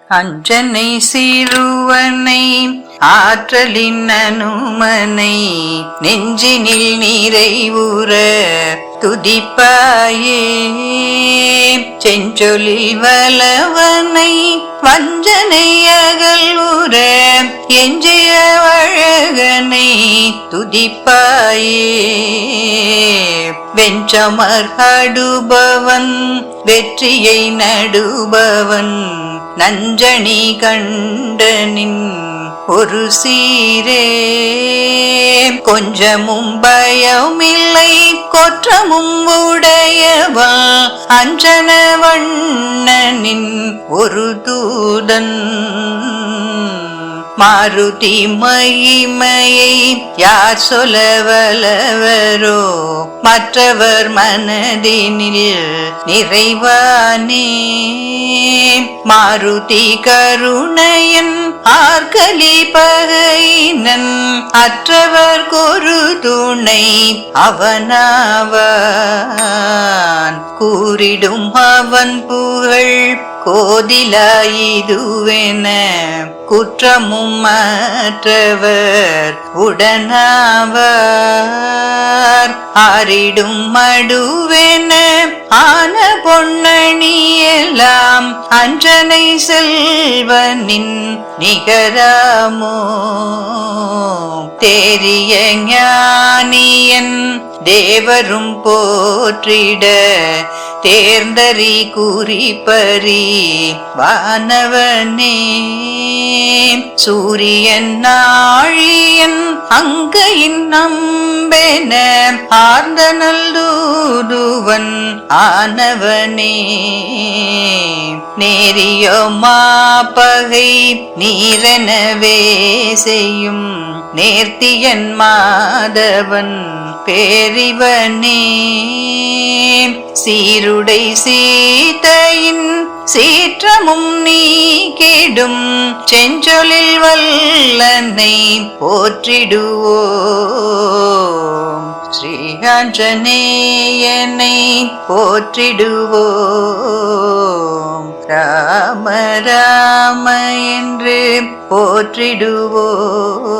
அஞ்சனை சிறுவனை ஆற்றலின் அனுமனை நெஞ்சினில் நிறைவுற துதிப்பாயே. செஞ்சொலில் வலவனை வஞ்சனை அகல்வுற எஞ்சிய வழகனை துதிப்பாயே. வெஞ்சமர் அடுபவன் வெற்றியை நடுபவன் நஞ்சணி கண்டனின் ஒரு சீரே. கொஞ்சமும் பயமில்லை கொற்றமும் உடையவன் அஞ்சன வண்ணனின் ஒரு தூதன். மாருதி மகிமையை யார் சொல்ல வல்லவரோ மற்றவர் மனதினில் நிறைவானே. மாருதி கருணையன் ஆர்கலி பகையினன் அற்றவர் கொரு துணை அவனாவான். கூறிடும் அவன் புகழ் கோதிலாயிதுவென குற்றமும் மற்றவர் உடனாவார். ஆரிடும் மடுவென ஆன பொன்னணியெல்லாம் அஞ்சனை செல்வனின் நிகராமோ. தேரிய ஞானியன் தேவரும் போற்றிட தேர்ந்தறி குறிப்பறி வானவனே. சூரியன் நாழியன் அங்கையின் நம்பென ஆர்ந்தனல் தூதுவன் ஆனவனே. நேரியோ மாப்பகை நீரெனவே செய்யும் நேர்த்தியன் மாதவன் பேரிவனே. சீருடை சீதையின் சீற்றமும் நீக்கிடும் செஞ்சொலில் வல்லனை போற்றிடுவோம். ஸ்ரீ ஆஞ்சநேயனை போற்றிடுவோம். ராம ராம என்று போற்றிடுவோம்.